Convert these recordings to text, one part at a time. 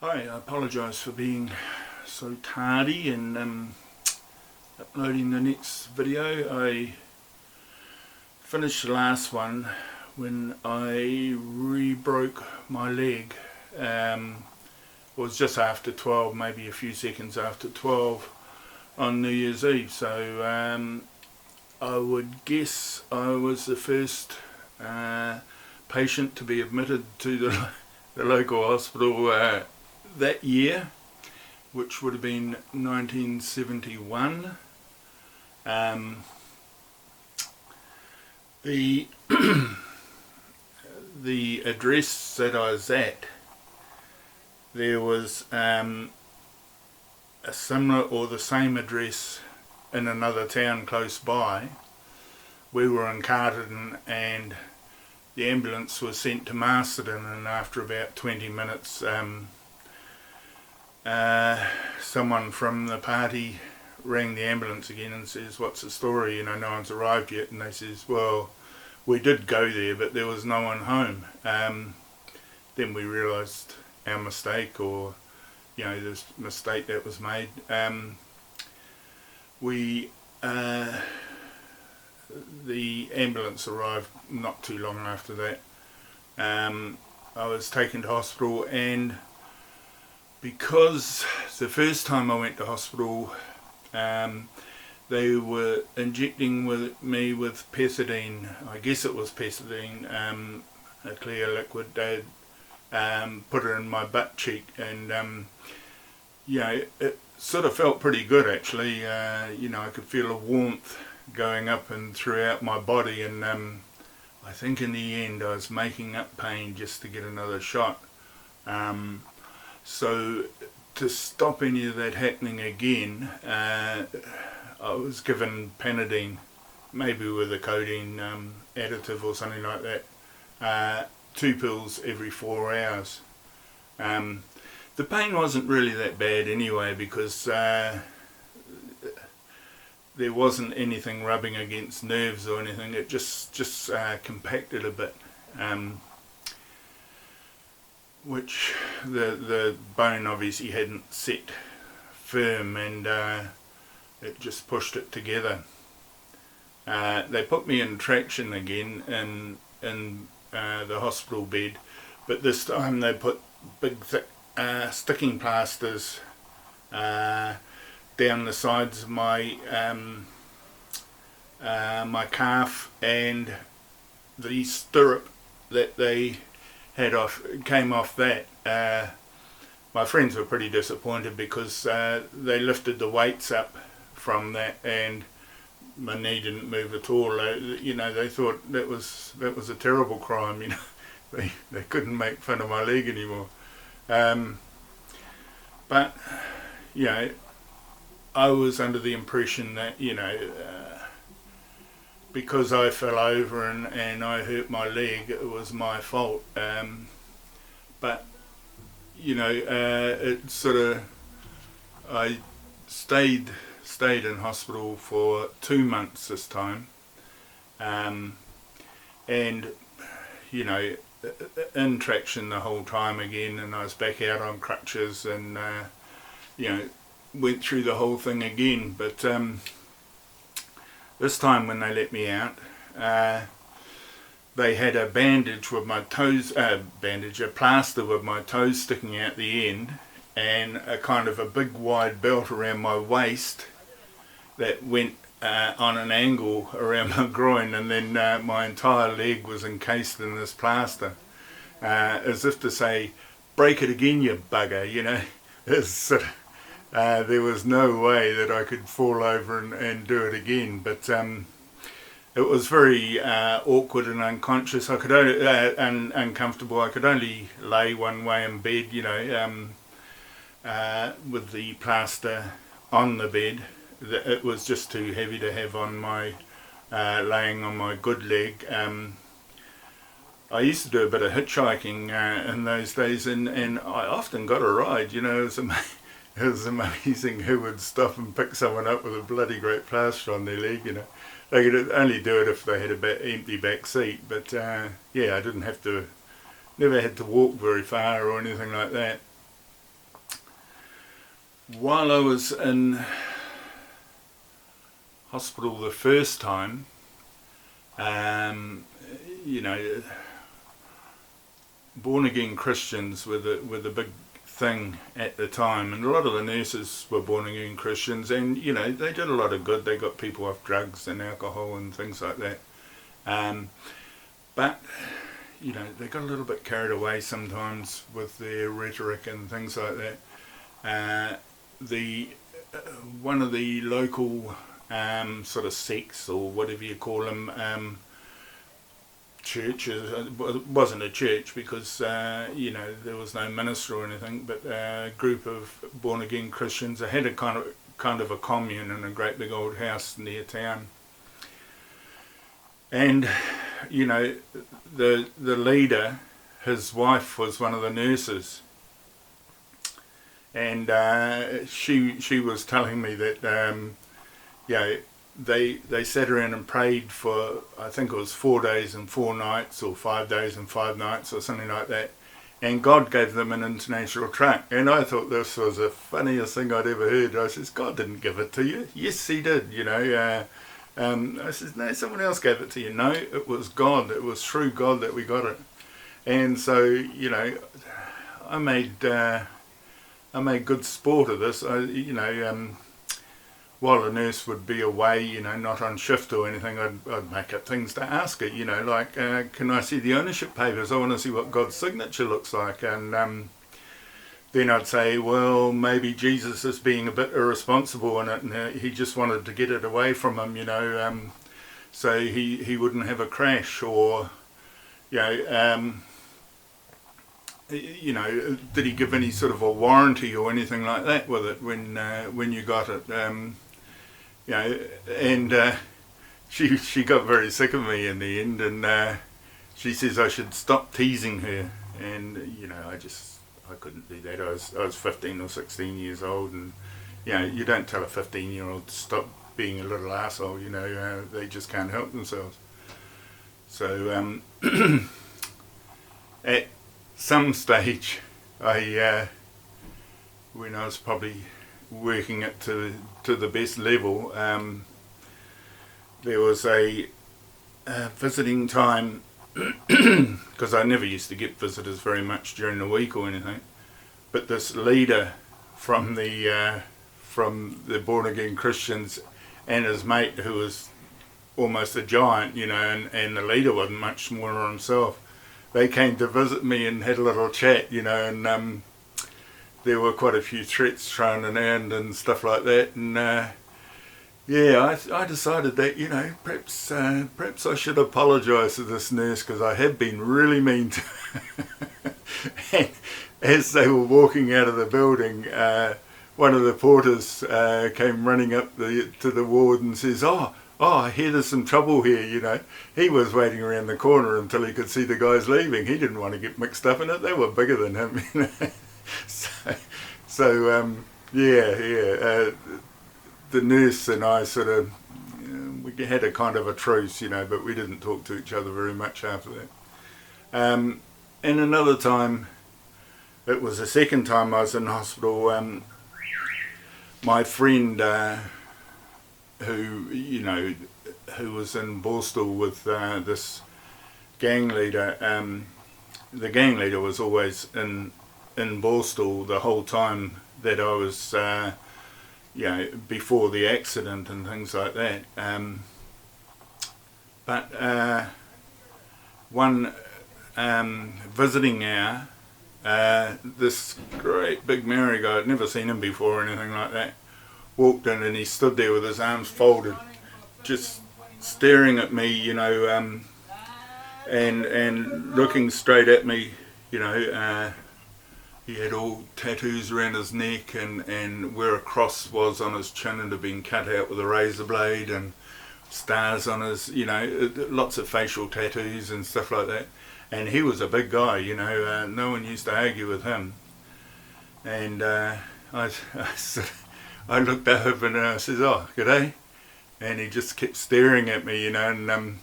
Hi, I apologise for being so tardy in uploading the next video. I finished the last one when I re-broke my leg. It was just after 12, maybe a few seconds after 12 on New Year's Eve. So I would guess I was the first patient to be admitted to the local hospital that year, which would have been 1971. The the address that I was at, there was a similar or the same address in another town close by. We were in Carterton and the ambulance was sent to Masterton, and after about 20 minutes someone from the party rang the ambulance again and says, "What's the story? No one's arrived yet." And they says, "Well, we did go there, but there was no one home." Then we realised our mistake, or this mistake that was made. The ambulance arrived not too long after that. I was taken to hospital, and because the first time I went to hospital they were injecting me with pethidine. I guess it was pethidine, a clear liquid. They'd put it in my butt cheek, and it sort of felt pretty good actually. I could feel a warmth going up and throughout my body, and I think in the end I was making up pain just to get another shot. So to stop any of that happening again, I was given Panadine, maybe with a codeine additive or something like that, 2 pills every 4 hours. The pain wasn't really that bad anyway, because there wasn't anything rubbing against nerves or anything. It just compacted a bit, which the bone obviously hadn't set firm, and it just pushed it together. They put me in traction again in the hospital bed, but this time they put big thick sticking plasters down the sides of my my calf, and the stirrup that they had came off that. My friends were pretty disappointed because they lifted the weights up from that and my knee didn't move at all. They thought that was a terrible crime. They couldn't make fun of my leg anymore. But I was under the impression that because I fell over and I hurt my leg, it was my fault. But it sort of, I stayed in hospital for 2 months this time, and in traction the whole time again, and I was back out on crutches, and went through the whole thing again. But this time when they let me out, they had a bandage with my toes, a plaster with my toes sticking out the end, and a kind of a big wide belt around my waist that went on an angle around my groin, and then my entire leg was encased in this plaster, as if to say, "Break it again, you bugger." It's sort of, there was no way that I could fall over and do it again. But it was very awkward and unconscious. I could only, uncomfortable. I could only lay one way in bed, with the plaster on the bed. It was just too heavy to have on my laying on my good leg. I used to do a bit of hitchhiking in those days, and I often got a ride. It was amazing who would stop and pick someone up with a bloody great plaster on their leg. They could only do it if they had a empty back seat, but I didn't have to, never had to walk very far or anything like that. while I was in hospital the first time, you know, born again Christians were the big thing at the time, and a lot of the nurses were born again Christians, and you know, they did a lot of good. They got people off drugs and alcohol and things like that. But you know, they got a little bit carried away sometimes with their rhetoric and things like that. One of the local sort of sects, or whatever you call them, churches, it wasn't a church because you know, there was no minister or anything, but a group of born again Christians. They had a kind of a commune in a great big old house near town, and you know, the leader, his wife was one of the nurses, and she was telling me that you know, they sat around and prayed for, I think it was 4 days and 4 nights, or 5 days and 5 nights, or something like that, and God gave them an international tract. And I thought this was the funniest thing I'd ever heard. I says, God didn't give it to you. Yes, he did, you know. I says, no, someone else gave it to you. No, it was God. It was through God that we got it. And so, you know, I made good sport of this. You know, while the nurse would be away, you know, not on shift or anything, I'd make up things to ask her, you know, like, can I see the ownership papers? I want to see what God's signature looks like. And then I'd say, well, maybe Jesus is being a bit irresponsible in it, and he just wanted to get it away from him, you know, so he wouldn't have a crash, or, you know, did he give any sort of a warranty or anything like that with it when you got it? You know, and she got very sick of me in the end, and she says I should stop teasing her, and you know, I couldn't do that. I was 15 or 16 years old, and you know, you don't tell a 15-year-old to stop being a little asshole. You know, they just can't help themselves. So at some stage, when I was probably working it to the best level, there was a visiting time, because I never used to get visitors very much during the week or anything, but this leader from the born again Christians, and his mate, who was almost a giant, you know, and the leader wasn't much smaller than himself, they came to visit me and had a little chat, you know, and there were quite a few threats thrown around and stuff like that, and yeah, I decided that, you know, perhaps I should apologise to this nurse, because I had been really mean to her. And as they were walking out of the building, one of the porters came running up to the ward and says, oh, I hear there's some trouble here, you know. He was waiting around the corner until he could see the guys leaving. He didn't want to get mixed up in it. They were bigger than him, you know. So the nurse and I sort of, we had a kind of a truce, you know, but we didn't talk to each other very much after that. And another time, it was the second time I was in hospital, my friend who was in Borstal with this gang leader, the gang leader was always in Borstal the whole time that I was, before the accident and things like that. But one visiting hour, this great big Maori guy, I'd never seen him before or anything like that, walked in, and he stood there with his arms folded, just staring at me, you know, and looking straight at me, you know. He had all tattoos around his neck, and where a cross was on his chin and had been cut out with a razor blade, and stars on his, you know, lots of facial tattoos and stuff like that. And he was a big guy, you know, no one used to argue with him. And I looked over and I says, oh, g'day. And he just kept staring at me, you know, and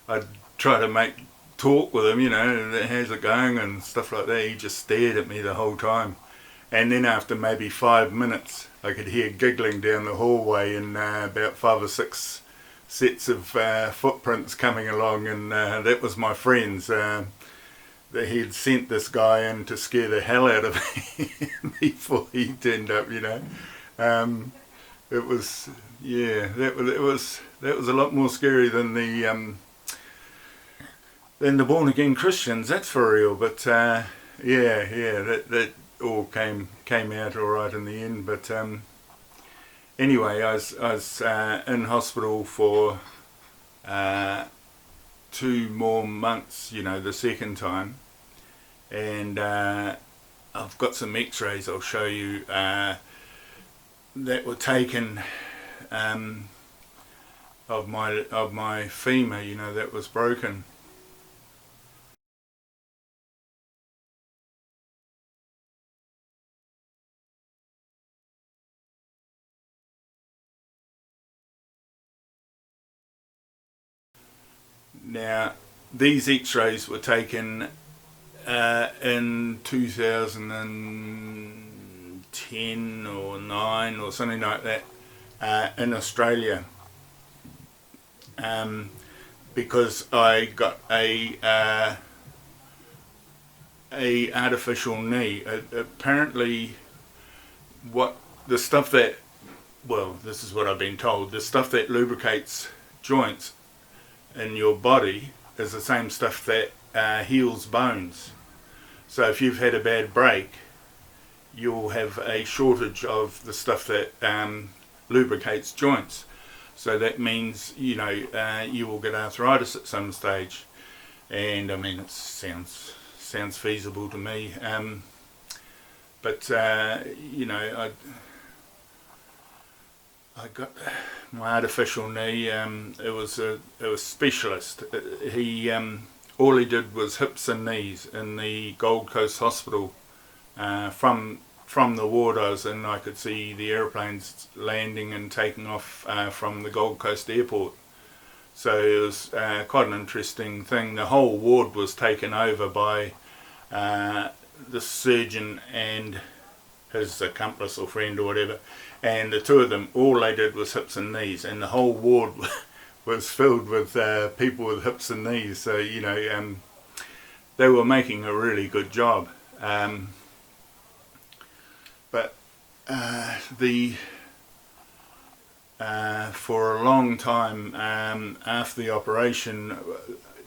I'd try to talk with him, you know, how's it going and stuff like that. He just stared at me the whole time. And then after maybe 5 minutes, I could hear giggling down the hallway, and about 5 or 6 sets of footprints coming along, and that was my friends. That he'd sent this guy in to scare the hell out of me before he turned up, you know. It was, yeah, that was a lot more scary than the born again Christians. That's for real. But yeah, that all came out all right in the end. But anyway, I was in hospital for 2 more months, you know, the second time, and I've got some X-rays I'll show you that were taken of my femur, you know, that was broken. Now, these X-rays were taken in 2010 or 9 or something like that in Australia, because I got a artificial knee. Apparently, this is what I've been told. The stuff that lubricates joints in your body is the same stuff that heals bones. So if you've had a bad break, you'll have a shortage of the stuff that lubricates joints. So that means, you know, you will get arthritis at some stage. And I mean, it sounds feasible to me. But you know, I got my artificial knee. It was specialist. He all he did was hips and knees in the Gold Coast Hospital. From the ward I was in, I could see the aeroplanes landing and taking off from the Gold Coast airport. So it was quite an interesting thing. The whole ward was taken over by the surgeon and his accomplice or friend or whatever, and the two of them, all they did was hips and knees, and the whole ward was filled with people with hips and knees. So, you know, they were making a really good job. But for a long time after the operation,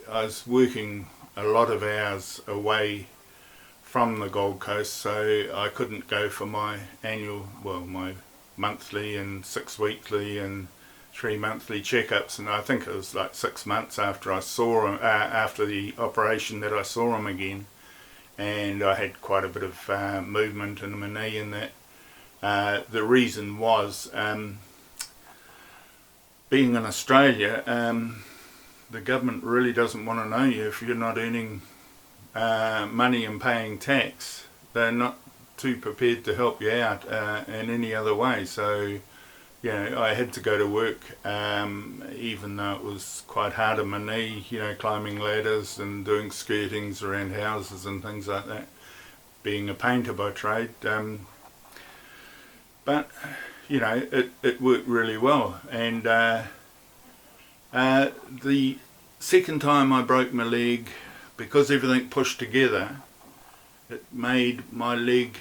I was working a lot of hours away from the Gold Coast, so I couldn't go for my my monthly and 6 weekly and 3 monthly checkups. And I think it was like 6 months after I saw him, after the operation, that I saw him again. And I had quite a bit of movement in my knee, and that the reason was being in Australia, the government really doesn't want to know you if you're not earning money and paying tax. They're not too prepared to help you out in any other way. So, you know, I had to go to work, even though it was quite hard on my knee, you know, climbing ladders and doing skirtings around houses and things like that, being a painter by trade. But, you know, it worked really well. And the second time I broke my leg, because everything pushed together, it made my leg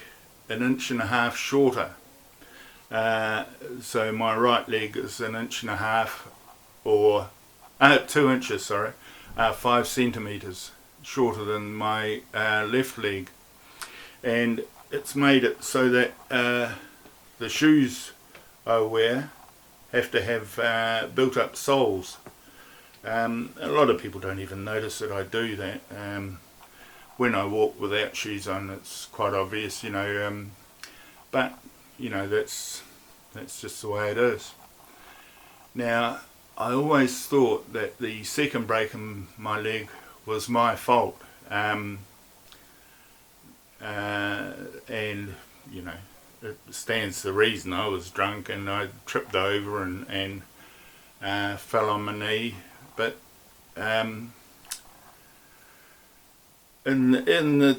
1.5 inches shorter. So my right leg is 1.5 inches, or 2 inches, 5 centimetres shorter than my left leg. And it's made it so that the shoes I wear have to have built up soles. A lot of people don't even notice that I do that. When I walk without shoes on, it's quite obvious, you know. But you know, that's just the way it is. Now, I always thought that the second break in my leg was my fault, and you know, it stands to reason. I was drunk and I tripped over and fell on my knee. But in the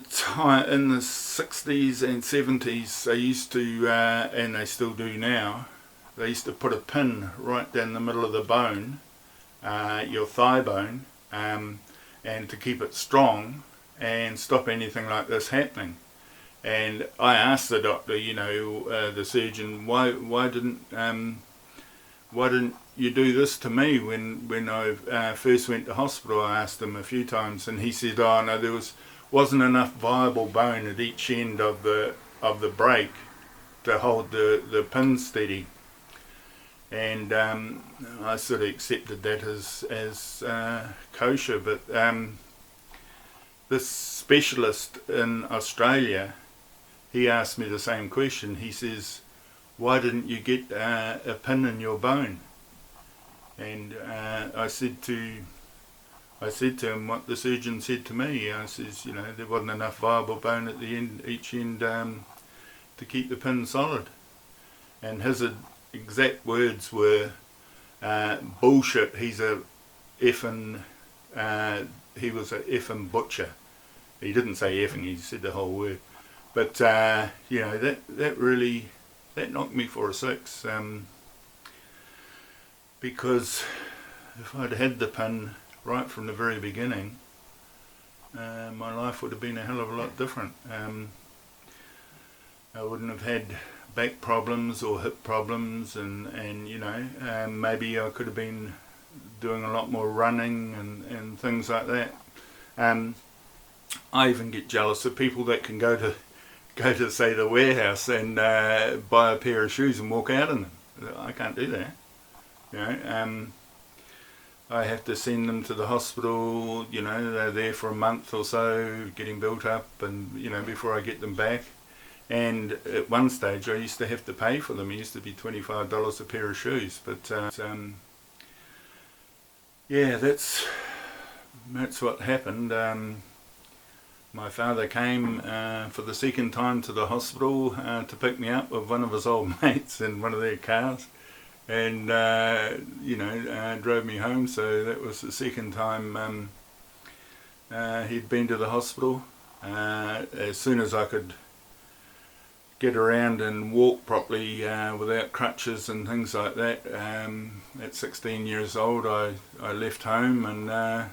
60s and 70s, they used to, and they still do now, they used to put a pin right down the middle of the bone, your thigh bone, and to keep it strong and stop anything like this happening. And I asked the doctor, the surgeon, why didn't you do this to me when I first went to hospital? I asked him a few times, and he said, "Oh no, there wasn't enough viable bone at each end of the break to hold the pin steady." And I sort of accepted that as kosher. But this specialist in Australia, he asked me the same question. He says, "Why didn't you get a pin in your bone?" And I said to him what the surgeon said to me. I says, there wasn't enough viable bone at the end, each end, to keep the pin solid. And his exact words were, "Bullshit. He's a effing." He was a effing butcher. He didn't say effing. He said the whole word. But that really knocked me for a six. Because if I'd had the pin right from the very beginning, my life would have been a hell of a lot different. I wouldn't have had back problems or hip problems, and maybe I could have been doing a lot more running and things like that. I even get jealous of people that can go to say the warehouse and buy a pair of shoes and walk out in them. I can't do that. I have to send them to the hospital. They're there for a month or so, getting built up, and before I get them back. And at one stage, I used to have to pay for them. It used to be $25 a pair of shoes. But yeah, that's what happened. My father came for the second time to the hospital to pick me up with one of his old mates in one of their cars, and drove me home. So that was the second time he'd been to the hospital. As soon as I could get around and walk properly without crutches and things like that, at 16 years old, I left home and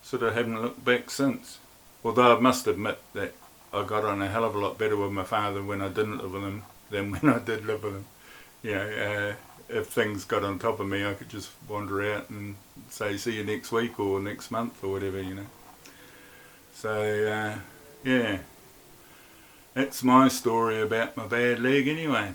sort of haven't looked back since. Although I must admit that I got on a hell of a lot better with my father when I didn't live with him than when I did live with him. If things got on top of me, I could just wander out and say, "See you next week" or next month or whatever, So, yeah, that's my story about my bad leg anyway.